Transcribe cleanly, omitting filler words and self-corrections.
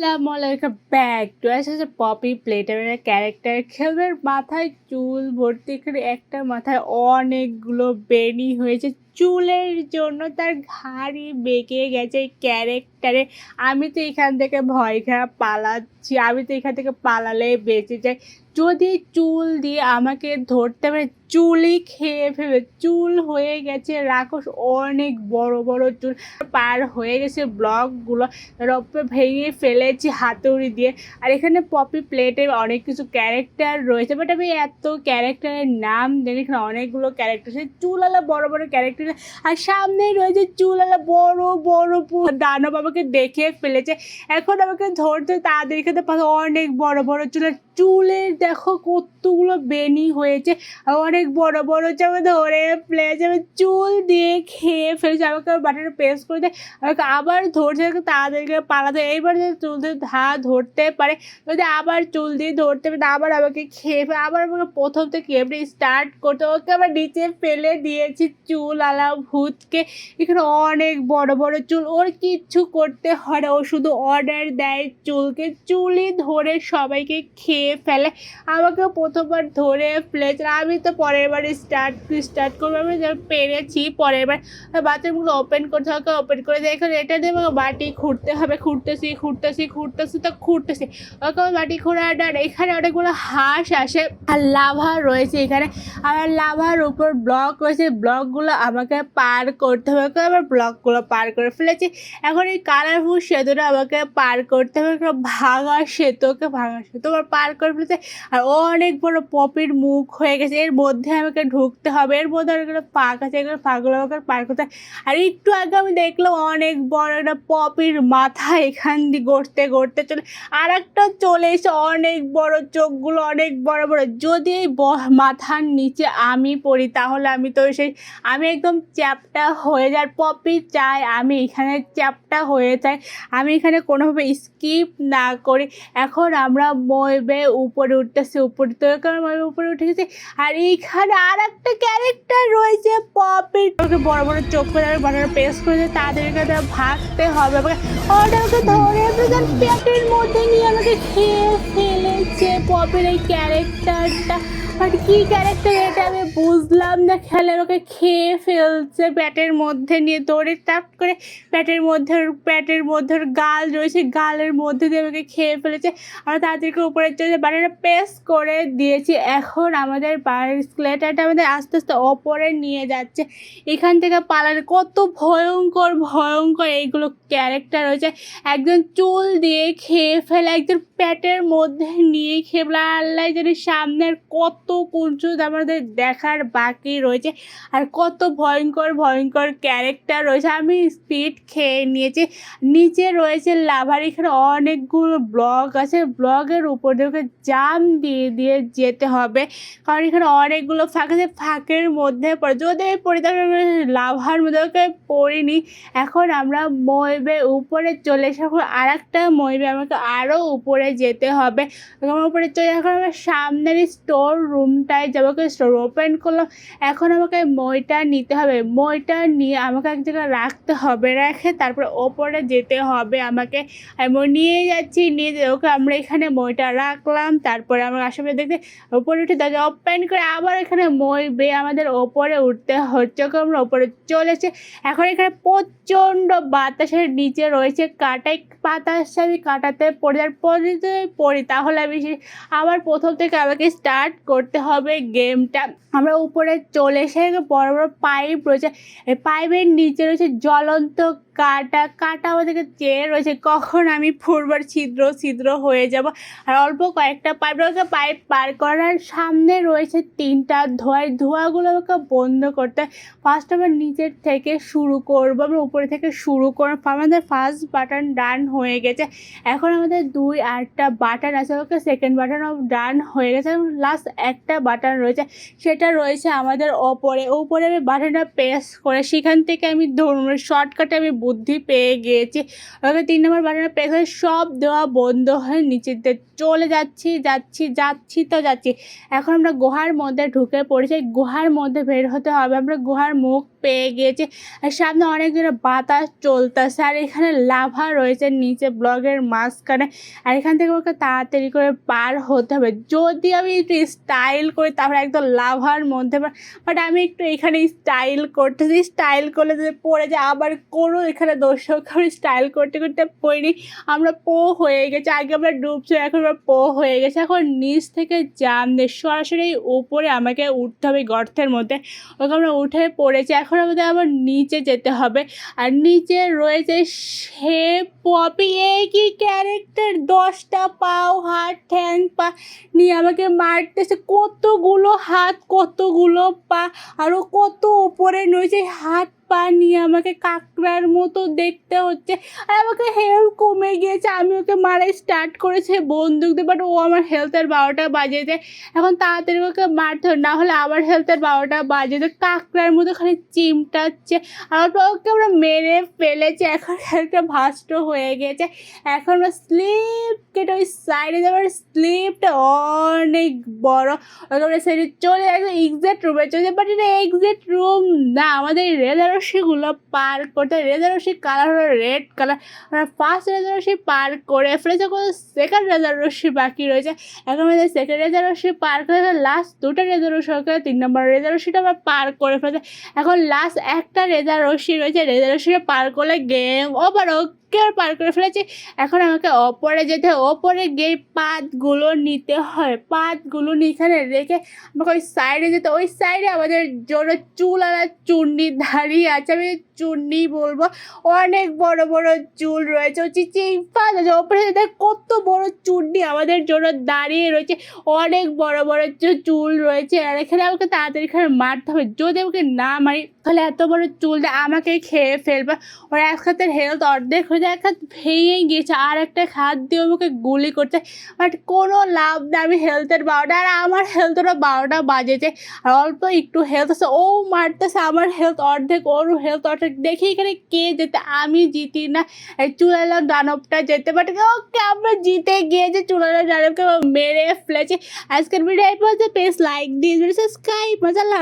আসসালামু আলাইকুম back to আসলে পপি প্লেটারের ক্যারেক্টার খেলবের মাথায় চুল ভর্তি করে একটা মাথায় অনেকগুলো বেনি হয়েছে চুলের জন্য তার ঘাড়ি বেঁকে গেছে ক্যারেক্টারে। আমি তো এখান থেকে ভয় খাওয়া পালাচ্ছি, আমি তো এখান থেকে পালালে বেঁচে যাই। যদি চুল দিয়ে আমাকে ধরতে পারে চুলই খেয়ে ফেলবে। চুল হয়ে গেছে রাক্ষস, অনেক বড় বড় চুল পার হয়ে গেছে ব্লকগুলো, রপ্প ভেঙে ফেলেছি হাতুড়ি দিয়ে। আর এখানে পপি প্লেটের অনেক কিছু ক্যারেক্টার রয়েছে, বাট আমি এত ক্যারেক্টারের নাম জানি এখানে অনেকগুলো ক্যারেক্টার, সেই চুলালা বড় বড় ক্যারেক্টার। আর সামনেই রয়েছে চুলালা বড় বড় দানব, আমাকে দেখে ফেলেছে। এখন আমাকে ধরতে তাদের এখানে অনেক বড় বড় চুলের দেখো কতগুলো বেনি হয়েছে, অনেক বড় বড় চামে ধরে ফেলেছে। আমি চুল দিয়ে খেয়ে ফেলেছি, আমাকে বাটার পেস্ট করে দেয়, আমাকে আবার ধরছে, তাদেরকে পালাতে। এইবার যদি চুল দিয়ে ধরতে পারে, যদি আবার চুল দিয়ে ধরতে পারে আবার আমাকে খেয়ে ফেলে, আবার আমাকে প্রথম থেকে এমনি স্টার্ট করতে। ওকে আবার নিচে ফেলে দিয়েছি চুল আলা ভূতকে। এখানে অনেক বড় বড় চুল, ওর কিচ্ছু করতে হয় না, ও শুধু অর্ডার দেয় চুলকে, চুলই ধরে সবাইকে খেয়ে ফেলে। আমাকে প্রথমবার ধরে ফেলেছে, আমি তো পরের বার স্টার্ট করবো। আমি পেরেছি পরের বার বাথরুমগুলো ওপেন করতে হবে, ওপেন করে দিয়ে এখন এটা দিয়ে আমাকে বাটি খুঁড়তে হবে। খুঁড়তেছি তো খুঁড়তেছি, ওকে বাটি খোঁড়ার। আর এখানে অনেকগুলো হাঁস আসে আর লাভা রয়েছে এখানে, আর লাভার উপর ব্লক রয়েছে, ব্লকগুলো আমাকে পার করতে হবে। আবার ব্লকগুলো পার করে ফেলেছি। এখন এই কালারফুল সেতুটা আমাকে পার করতে হবে, ভাঙা সেতু আবার পার করে ফেলেছে। আর অনেক বড় পপির মুখ হয়ে গেছে, এর মধ্যে আমাকে ঢুকতে হবে। এর মধ্যে অনেকগুলো ফাঁক আছে, এগুলো ফাঁকগুলো আমাকে পার করতে হয়। আর একটু আগে আমি দেখলাম অনেক বড় একটা পপির মাথা এখান দিয়ে গড়তে গড়তে চলে, আর একটা চলে এসে অনেক বড় চোখগুলো অনেক বড় বড়। যদি এই মাথার নিচে আমি পড়ি তাহলে আমি একদম চ্যাপটা হয়ে যাই। পপি চাই আমি এখানে চ্যাপটা হয়ে যাই, আমি এখানে কোনোভাবে স্কিপ না করি। এখন আমরা মইবে উপরে উঠতেছি, উপরে উঠে গেছি। আর এইখানে আর একটা ক্যারেক্টার রয়েছে পপির, বড় বড় চোখ করে বানানো পেস্ট করে তাদেরকে ভাগতে হবে। ওটাকে ধরে পেটের মধ্যে নিয়ে আমাকে খেয়ে ফেলেছে পপির এই ক্যারেক্টারটা। বাট কি ক্যারেক্টার এটা আমি বুঝলাম না, খেলে ওকে খেয়ে ফেলছে পেটের মধ্যে নিয়ে, দৌড়ে টাপ করে পেটের মধ্যে গাল রয়েছে, গালের মধ্যে দিয়ে আমাকে খেয়ে ফেলেছে। আমরা তাদেরকে উপরে চলে বানানো পেস্ট করে দিয়েছি। এখন আমাদের স্কেলেটরটা আমাদের আস্তে আস্তে ওপরে নিয়ে যাচ্ছে। এখান থেকে পালানো কত ভয়ঙ্কর এইগুলো ক্যারেক্টার রয়েছে। একজন চুল দিয়ে খেয়ে ফেলে, একজন পেটের মধ্যে নিয়ে খেয়ে ফেলে। আল্লাহ জানি সামনের কত কুঞ্চু আমাদের দেখার বাকি রয়েছে, আর কত ভয়ঙ্কর ক্যারেক্টার রয়েছে। আমি স্পিড খেয়ে নিয়েছি। নিচে রয়েছে লাভার, এখানে অনেকগুলো ব্লক আছে, ব্লকের উপর দিয়ে ওকে জাম দিয়ে যেতে হবে, কারণ এখানে অনেকগুলো ফাঁক আছে। ফাঁকের মধ্যে পড়ে, যদি পড়ি তাহলে লাভার মধ্যে ওকে পড়িনি। এখন আমরা মইবে উপরে চলে এসে আর একটা মইবে আমাকে আরও উপরে যেতে হবে। আমার উপরে চলে এখন আমার সামনের স্টোর রুমটায় যাবো, স্টোর ওপেন করলাম। এখন আমাকে মইটা নিতে হবে, মইটা নিয়ে আমাকে এক জায়গায় রাখতে হবে, রেখে তারপরে ওপরে যেতে হবে আমাকে। মই নিয়ে যাচ্ছি, ওকে আমরা এখানে মইটা রাখলাম। তারপরে আমরা আশেপাশে দেখতে ওপরে উঠে দরজা ওপেন করে আবার এখানে মই বেয়ে আমাদের ওপরে উঠতে হচ্ছে। আমরা ওপরে চলেছে। এখন এখানে প্রচণ্ড বাতাসের নিচে রয়েছে কাটাই, বাতাসে আমি কাটাতে পড়ি তাহলে আমি আবার প্রথম থেকে আমাকে স্টার্ট করতে হবে গেমটা। আমরা উপরে চলে এসে বড় বড় পাইপ রয়েছে, এই পাইপের নিচে রয়েছে জ্বলন্ত কাটা আমাদেরকে চেয়ে রয়েছে, কখন আমি ফুটবল ছিদ্র হয়ে যাব। আর অল্প কয়েকটা পাইপ রয়েছে, পাইপ পার করার সামনে রয়েছে 3টা ধোঁয়াগুলো আমাকে বন্ধ করতে। ফার্স্ট আমরা নিচের থেকে শুরু করবো, আমরা উপরে থেকে শুরু করবো। আমাদের ফার্স্ট বাটন ডান হয়ে গেছে। এখন আমাদের 2-8টা বাটন আছে, ওকে সেকেন্ড বাটনও ডান হয়ে গেছে। লাস্ট একটা বাটন রয়েছে, সেটা রয়েছে আমাদের উপরে আমি বাটনটা প্রেস করে সেখান থেকে আমি শর্টকাটে আমি বুদ্ধি পেয়ে গিয়েছি। ওকে 3 নম্বর বাটনটা প্রেস করে সব দেওয়া বন্ধ হয়ে নিচের দিকে চলে যাচ্ছি। এখন আমরা গুহার মধ্যে ঢুকে পড়েছি, গুহার মধ্যে বের হতে হবে। আমরা গুহার মুখ পেয়ে গিয়েছি। আর সামনে অনেক জোরে বাতাস চলতেছে আর এখানে লাভা রয়েছে নিচে ব্লগের মাঝখানে। আর এখান থেকে আমাকে তাড়াতাড়ি করে পার হতে হবে। যদি আমি একটু স্টাইল করি তাহলে একদম লাভার মধ্যে, বাট আমি একটু এখানে স্টাইল করতেছি। স্টাইল করলে যদি পড়ে যায় আবার কোনো এখানে দর্শক, আমি স্টাইল করতে করতে পড়িনি, আমরা পো হয়ে গেছে। আগে আমরা ডুবছি, এখন আমরা পো হয়ে গেছে। এখন নিচ থেকে জাম দিয়ে সরাসরি উপরে আমাকে উঠতে হবে গর্তের মধ্যে। ওকে আমরা উঠে পড়েছি, এখন আমাদের আবার নিচে যেতে হবে। আর নিচে রয়েছে সে পপি, একই ক্যারেক্টার, 10টা পাও, হাত, ঠ্যাং, পা নিয়ে আমাকে মারতেছে। কতগুলো হাত, কতগুলো পা, আরও কত ওপরে রয়েছে হাত পা নিয়ে আমাকে কাঁকড়ার মতো দেখতে হচ্ছে। আর আমাকে হেলথ কমে গিয়েছে, আমি ওকে মারা স্টার্ট করেছে বন্দুক দিয়ে, বাট ও আমার হেলথের 12টা বাজিয়েছে। এখন তাড়াতাড়ি ওকে মারতে হবে, না হলে আবার হেলথের 12টা বাজিয়েছে। কাঁকড়ার মতো খালি চিমটাচ্ছে। আর ওকে আমরা মেরে ফেলেছি, এখন একটা ভাস্ট হয়ে গেছে। এখন আমরা স্লিপ কেটে ওই সাইডে যাবার, স্লিপটা অনেক বড়। ওকে আমরা সাইডে চলে যাচ্ছে, এক্সাক্ট রুমে চলে যাই, বাট এটা এক্সাক্ট রুম না। আমাদের রেজার রশ্মিগুলো পার করতে, রেজার রশ্মির কালার হলো রেড কালার। আমরা ফার্স্ট রেজার রশ্মি পার করে ফেলেছি, সেকেন্ড রেজার রশ্মি বাকি রয়েছে। এখন আমাদের সেকেন্ড রেজার রশ্মি পার করে লাস্ট 2টা রেজার রশ্মি, 3 নম্বর রেজার রশ্মিটা আমরা পার করে ফেলেছি। এখন লাস্ট একটা রেজার রশ্মি রয়েছে, রেজার রশ্মিটা পার করলে গেম ওভার। ওকে পার করে ফেলেছি। এখন আমাকে ওপরে যেতে হয়, ওপরে গিয়ে পাতগুলো নিতে হয়। পাতগুলো এখানে রেখে আমাকে ওই সাইডে যেতে, ওই সাইডে আমাদের জন্য চুলওয়ালা চুন্নি দাঁড়িয়ে আছে। আমি চুন্নি বলবো, অনেক বড় বড় চুল রয়েছে। ও চিংফা আছে ওপরে, দেখ কত বড় চুন্নি আমাদের জন্য দাঁড়িয়ে রয়েছে। অনেক বড় বড় চুল রয়েছে। আর এখানে আমাকে তাড়াতাড়ি এখানে মারতে হবে, যদি আমাকে না মারি তাহলে এত বড় চুলটা আমাকে খেয়ে ফেলবে। ওর এক হাতের হেলথ অর্ধেক হয়ে যায়, এক হাত ভেঙে গিয়েছে, আর একটা হাত দিয়ে আমাকে গুলি করছে, বাট কোনো লাভ নেই। আমি হেলথের 12টা, আর আমার হেলথেরও 12টা বাজেছে। আর অল্প একটু হেলথ আছে, ও মারতেছে, আমার হেলথ অর্ধেক, ওর হেলথ অর্ধেক। দেখি এখানে কে যেতে, আমি জিতি না এই চুলালা দানবটা যেতে, বাট ওকে আমরা জিতে গিয়েছি। চুলালা দানবকে মেরে ফেলেছি। আজকের ভিডিও এই পর্যন্ত। প্লিজ লাইক দিস, সাবস্ক্রাইব, মজা লাভ।